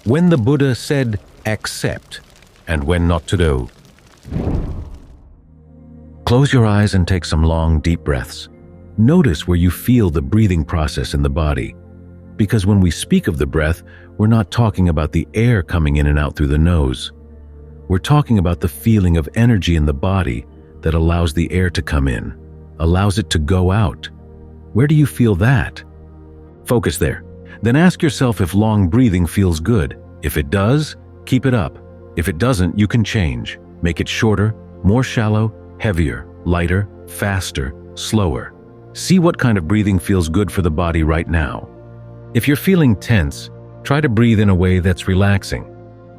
When the Buddha said accept and when not to do. Close your eyes and take some long, deep breaths. Notice where you feel the breathing process in the body. Because when we speak of the breath, we're not talking about the air coming in and out through the nose. We're talking about the feeling of energy in the body that allows the air to come in, allows it to go out. Where do you feel that? Focus there. Then ask yourself if long breathing feels good. If it does, keep it up. If it doesn't, you can change. Make it shorter, more shallow, heavier, lighter, faster, slower. See what kind of breathing feels good for the body right now. If you're feeling tense, try to breathe in a way that's relaxing.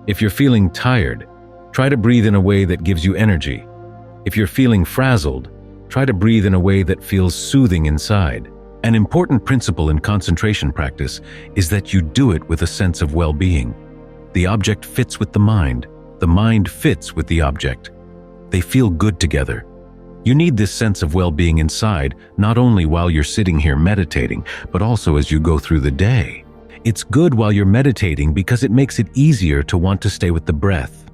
If you're feeling tired, try to breathe in a way that gives you energy. If you're feeling frazzled, try to breathe in a way that feels soothing inside. An important principle in concentration practice is that you do it with a sense of well-being. The object fits with the mind fits with the object. They feel good together. You need this sense of well-being inside, not only while you're sitting here meditating, but also as you go through the day. It's good while you're meditating because it makes it easier to want to stay with the breath.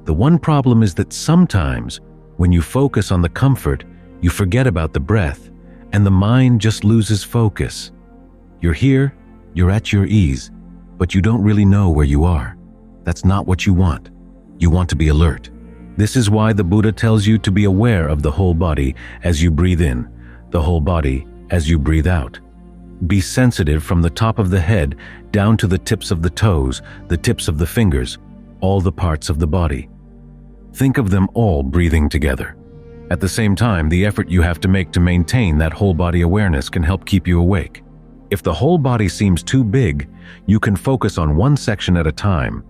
The one problem is that sometimes, when you focus on the comfort, you forget about the breath, and the mind just loses focus. You're here, you're at your ease, but you don't really know where you are. That's not what you want. You want to be alert. This is why the Buddha tells you to be aware of the whole body as you breathe in, the whole body as you breathe out. Be sensitive from the top of the head down to the tips of the toes, the tips of the fingers, all the parts of the body. Think of them all breathing together. At the same time, the effort you have to make to maintain that whole body awareness can help keep you awake. If the whole body seems too big, you can focus on one section at a time.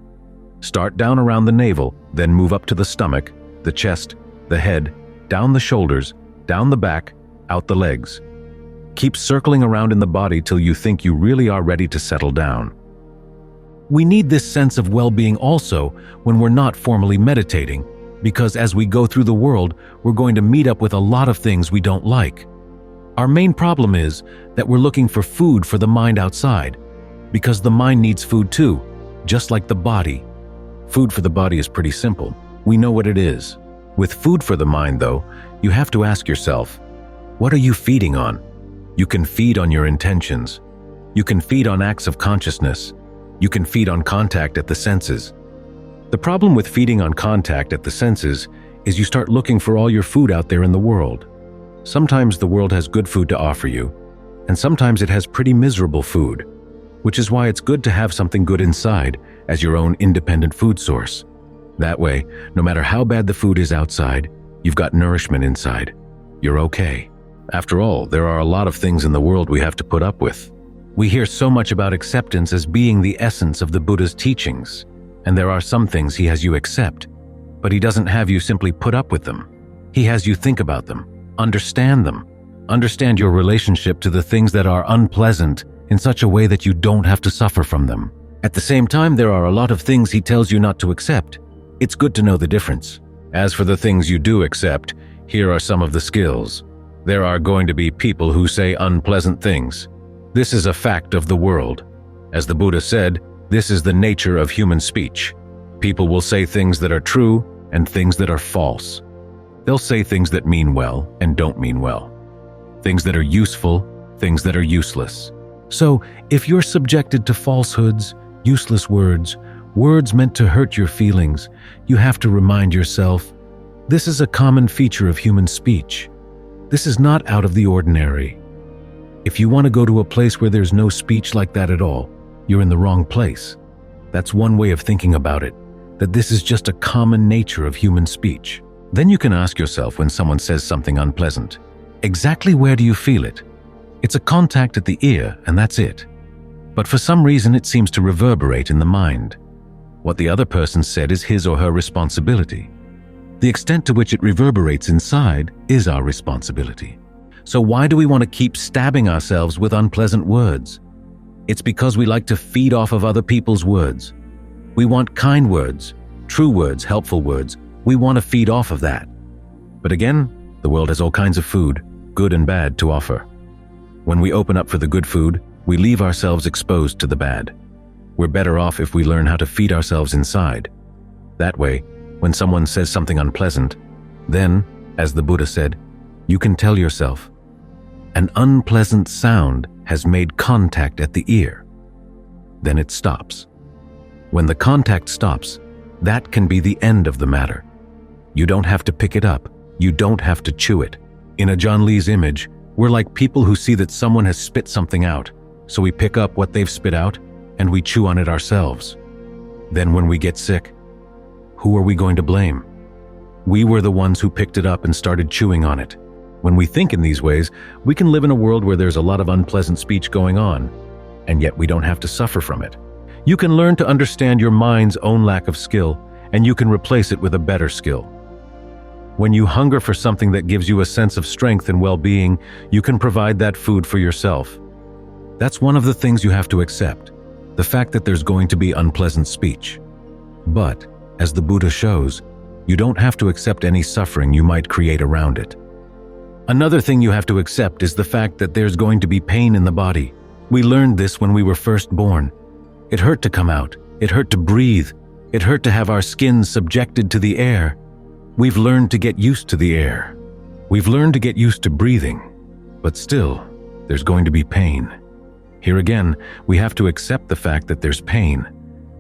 Start down around the navel, then move up to the stomach, the chest, the head, down the shoulders, down the back, out the legs. Keep circling around in the body till you think you really are ready to settle down. We need this sense of well-being also when we're not formally meditating, because as we go through the world, we're going to meet up with a lot of things we don't like. Our main problem is that we're looking for food for the mind outside, because the mind needs food too, just like the body. Food for the body is pretty simple. We know what it is. With food for the mind, though, you have to ask yourself, what are you feeding on? You can feed on your intentions. You can feed on acts of consciousness. You can feed on contact at the senses. The problem with feeding on contact at the senses is you start looking for all your food out there in the world. Sometimes the world has good food to offer you, and sometimes it has pretty miserable food, which is why it's good to have something good inside as your own independent food source. That way, no matter how bad the food is outside, you've got nourishment inside. You're okay. After all, there are a lot of things in the world we have to put up with. We hear so much about acceptance as being the essence of the Buddha's teachings, and there are some things he has you accept, but he doesn't have you simply put up with them. He has you think about them, understand your relationship to the things that are unpleasant in such a way that you don't have to suffer from them. At the same time, there are a lot of things he tells you not to accept. It's good to know the difference. As for the things you do accept, here are some of the skills. There are going to be people who say unpleasant things. This is a fact of the world. As the Buddha said, this is the nature of human speech. People will say things that are true and things that are false. They'll say things that mean well and don't mean well. Things that are useful, things that are useless. So, if you're subjected to falsehoods, useless words meant to hurt your feelings, you have to remind yourself, this is a common feature of human speech. This is not out of the ordinary. If you want to go to a place where there's no speech like that at all, you're in the wrong place. That's one way of thinking about it, that this is just a common nature of human speech. Then you can ask yourself when someone says something unpleasant, exactly where do you feel it? It's a contact at the ear, and that's it. But for some reason it seems to reverberate in the mind. What the other person said is his or her responsibility. The extent to which it reverberates inside is our responsibility. So why do we want to keep stabbing ourselves with unpleasant words? It's because we like to feed off of other people's words. We want kind words, true words, helpful words. We want to feed off of that. But again, the world has all kinds of food, good and bad, to offer. When we open up for the good food, we leave ourselves exposed to the bad. We're better off if we learn how to feed ourselves inside. That way, when someone says something unpleasant, then, as the Buddha said, you can tell yourself, an unpleasant sound has made contact at the ear. Then it stops. When the contact stops, that can be the end of the matter. You don't have to pick it up. You don't have to chew it. In a John Lee's image, we're like people who see that someone has spit something out, so we pick up what they've spit out and we chew on it ourselves. Then when we get sick, who are we going to blame? We were the ones who picked it up and started chewing on it. When we think in these ways, we can live in a world where there's a lot of unpleasant speech going on, and yet we don't have to suffer from it. You can learn to understand your mind's own lack of skill, and you can replace it with a better skill. When you hunger for something that gives you a sense of strength and well-being, you can provide that food for yourself. That's one of the things you have to accept, the fact that there's going to be unpleasant speech. But, as the Buddha shows, you don't have to accept any suffering you might create around it. Another thing you have to accept is the fact that there's going to be pain in the body. We learned this when we were first born. It hurt to come out. It hurt to breathe. It hurt to have our skins subjected to the air. We've learned to get used to the air. We've learned to get used to breathing. But still, there's going to be pain. Here again, we have to accept the fact that there's pain,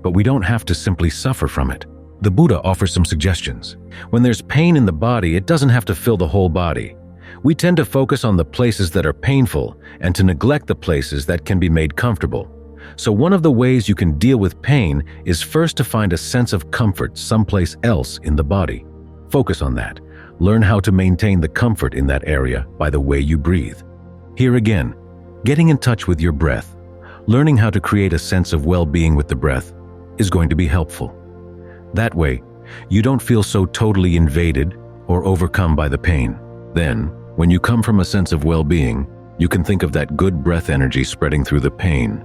but we don't have to simply suffer from it. The Buddha offers some suggestions. When there's pain in the body, it doesn't have to fill the whole body. We tend to focus on the places that are painful and to neglect the places that can be made comfortable. So one of the ways you can deal with pain is first to find a sense of comfort someplace else in the body. Focus on that. Learn how to maintain the comfort in that area by the way you breathe. Here again, getting in touch with your breath, learning how to create a sense of well-being with the breath is going to be helpful. That way, you don't feel so totally invaded or overcome by the pain. Then, when you come from a sense of well-being, you can think of that good breath energy spreading through the pain.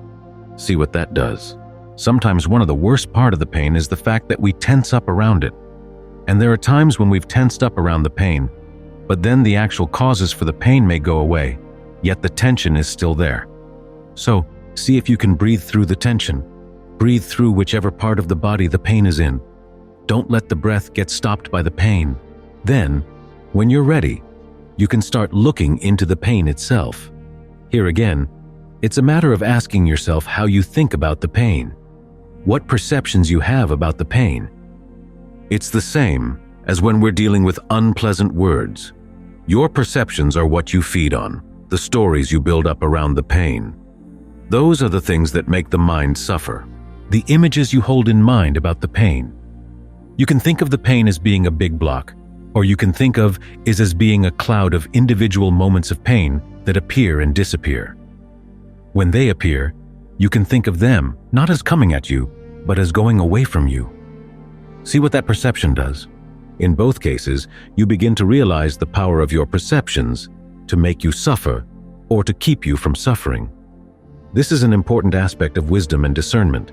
See what that does. Sometimes one of the worst part of the pain is the fact that we tense up around it. And there are times when we've tensed up around the pain, but then the actual causes for the pain may go away, yet the tension is still there. So, see if you can breathe through the tension. Breathe through whichever part of the body the pain is in. Don't let the breath get stopped by the pain. Then, when you're ready, you can start looking into the pain itself. Here again, it's a matter of asking yourself how you think about the pain, what perceptions you have about the pain. It's the same as when we're dealing with unpleasant words. Your perceptions are what you feed on, the stories you build up around the pain. Those are the things that make the mind suffer, the images you hold in mind about the pain. You can think of the pain as being a big block, or you can think of it as being a cloud of individual moments of pain that appear and disappear. When they appear, you can think of them not as coming at you, but as going away from you. See what that perception does. In both cases, you begin to realize the power of your perceptions to make you suffer or to keep you from suffering. This is an important aspect of wisdom and discernment,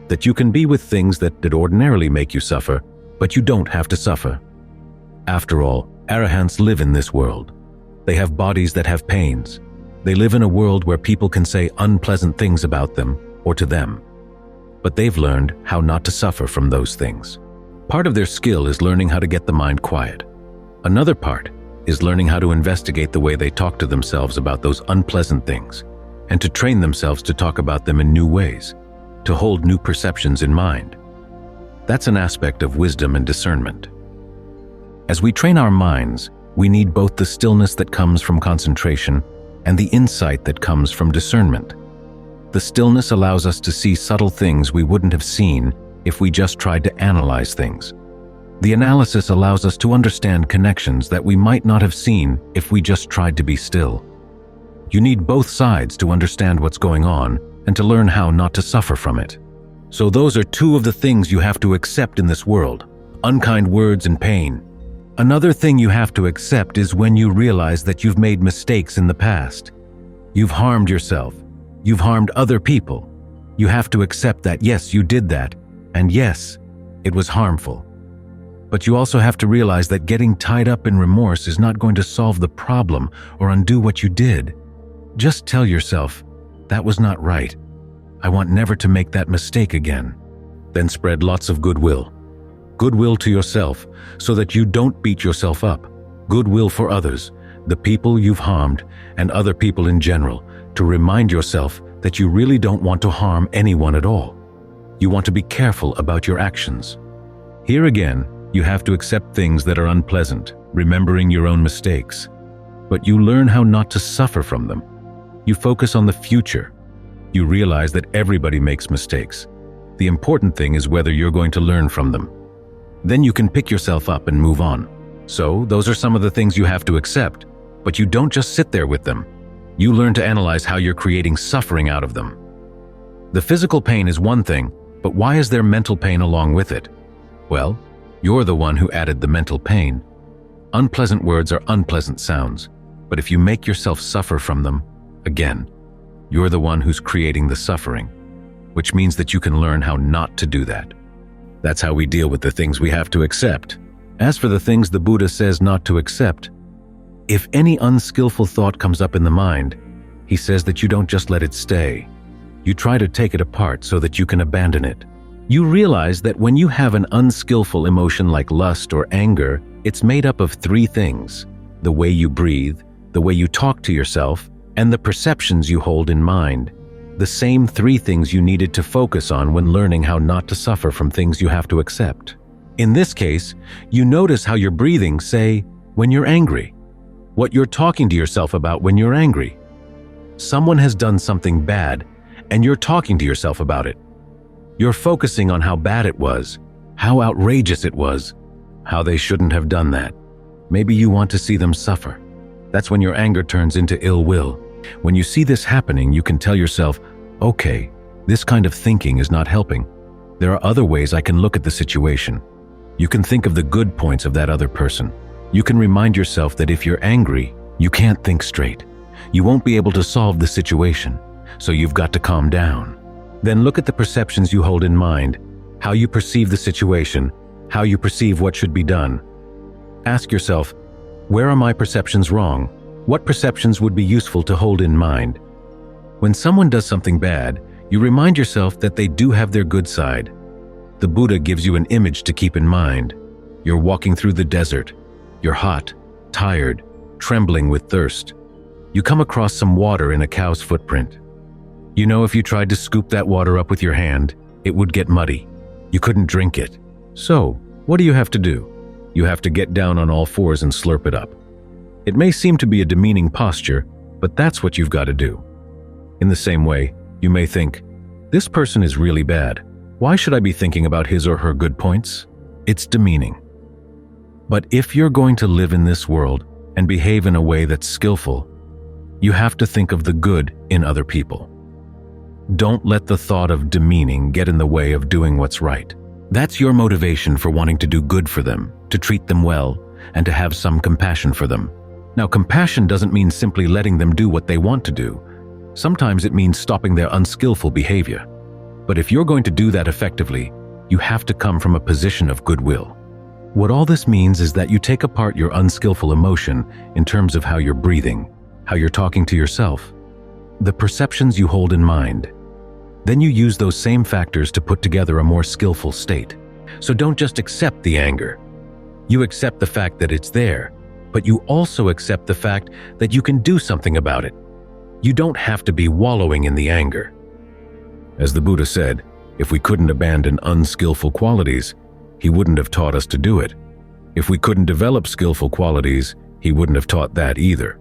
that you can be with things that ordinarily make you suffer, but you don't have to suffer. After all, arahants live in this world. They have bodies that have pains. They live in a world where people can say unpleasant things about them or to them. But they've learned how not to suffer from those things. Part of their skill is learning how to get the mind quiet. Another part is learning how to investigate the way they talk to themselves about those unpleasant things, and to train themselves to talk about them in new ways, to hold new perceptions in mind. That's an aspect of wisdom and discernment. As we train our minds, we need both the stillness that comes from concentration and the insight that comes from discernment. The stillness allows us to see subtle things we wouldn't have seen if we just tried to analyze things. The analysis allows us to understand connections that we might not have seen if we just tried to be still. You need both sides to understand what's going on and to learn how not to suffer from it. So those are two of the things you have to accept in this world: unkind words and pain. Another thing you have to accept is when you realize that you've made mistakes in the past. You've harmed yourself. You've harmed other people. You have to accept that, yes, you did that, and yes, it was harmful. But you also have to realize that getting tied up in remorse is not going to solve the problem or undo what you did. Just tell yourself, that was not right. I want never to make that mistake again. Then spread lots of goodwill. Goodwill to yourself so that you don't beat yourself up. Goodwill for others, the people you've harmed, and other people in general, to remind yourself that you really don't want to harm anyone at all. You want to be careful about your actions. Here again, you have to accept things that are unpleasant, remembering your own mistakes. But you learn how not to suffer from them. You focus on the future. You realize that everybody makes mistakes. The important thing is whether you're going to learn from them. Then you can pick yourself up and move on. So, those are some of the things you have to accept, but you don't just sit there with them. You learn to analyze how you're creating suffering out of them. The physical pain is one thing, but why is there mental pain along with it? Well, you're the one who added the mental pain. Unpleasant words are unpleasant sounds, but if you make yourself suffer from them, again, you're the one who's creating the suffering, which means that you can learn how not to do that. That's how we deal with the things we have to accept. As for the things the Buddha says not to accept, if any unskillful thought comes up in the mind, he says that you don't just let it stay. You try to take it apart so that you can abandon it. You realize that when you have an unskillful emotion like lust or anger, it's made up of three things: the way you breathe, the way you talk to yourself, and the perceptions you hold in mind. The same three things you needed to focus on when learning how not to suffer from things you have to accept. In this case, you notice how you're breathing, say, when you're angry. What you're talking to yourself about when you're angry. Someone has done something bad, and you're talking to yourself about it. You're focusing on how bad it was, how outrageous it was, how they shouldn't have done that. Maybe you want to see them suffer. That's when your anger turns into ill will. When you see this happening, you can tell yourself, okay, this kind of thinking is not helping. There are other ways I can look at the situation. You can think of the good points of that other person. You can remind yourself that if you're angry, you can't think straight. You won't be able to solve the situation, so you've got to calm down. Then look at the perceptions you hold in mind, how you perceive the situation, how you perceive what should be done. Ask yourself, where are my perceptions wrong? What perceptions would be useful to hold in mind? When someone does something bad, you remind yourself that they do have their good side. The Buddha gives you an image to keep in mind. You're walking through the desert. You're hot, tired, trembling with thirst. You come across some water in a cow's footprint. You know if you tried to scoop that water up with your hand, it would get muddy. You couldn't drink it. So, what do you have to do? You have to get down on all fours and slurp it up. It may seem to be a demeaning posture, but that's what you've got to do. In the same way, you may think, this person is really bad. Why should I be thinking about his or her good points? It's demeaning. But if you're going to live in this world and behave in a way that's skillful, you have to think of the good in other people. Don't let the thought of demeaning get in the way of doing what's right. That's your motivation for wanting to do good for them, to treat them well, and to have some compassion for them. Now, compassion doesn't mean simply letting them do what they want to do. Sometimes it means stopping their unskillful behavior. But if you're going to do that effectively, you have to come from a position of goodwill. What all this means is that you take apart your unskillful emotion in terms of how you're breathing, how you're talking to yourself, the perceptions you hold in mind. Then you use those same factors to put together a more skillful state. So don't just accept the anger. You accept the fact that it's there, but you also accept the fact that you can do something about it. You don't have to be wallowing in the anger. As the Buddha said, if we couldn't abandon unskillful qualities, he wouldn't have taught us to do it. If we couldn't develop skillful qualities, he wouldn't have taught that either.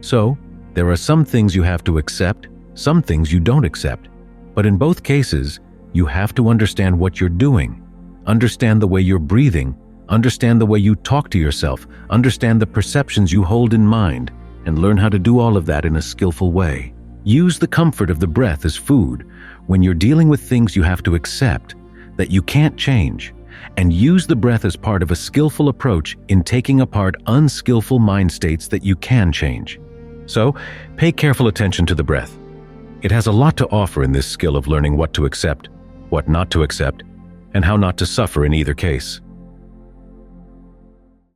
So, there are some things you have to accept, some things you don't accept. But in both cases, you have to understand what you're doing, understand the way you're breathing, understand the way you talk to yourself, understand the perceptions you hold in mind, and learn how to do all of that in a skillful way. Use the comfort of the breath as food when you're dealing with things you have to accept that you can't change, and use the breath as part of a skillful approach in taking apart unskillful mind states that you can change. So, pay careful attention to the breath. It has a lot to offer in this skill of learning what to accept, what not to accept, and how not to suffer in either case.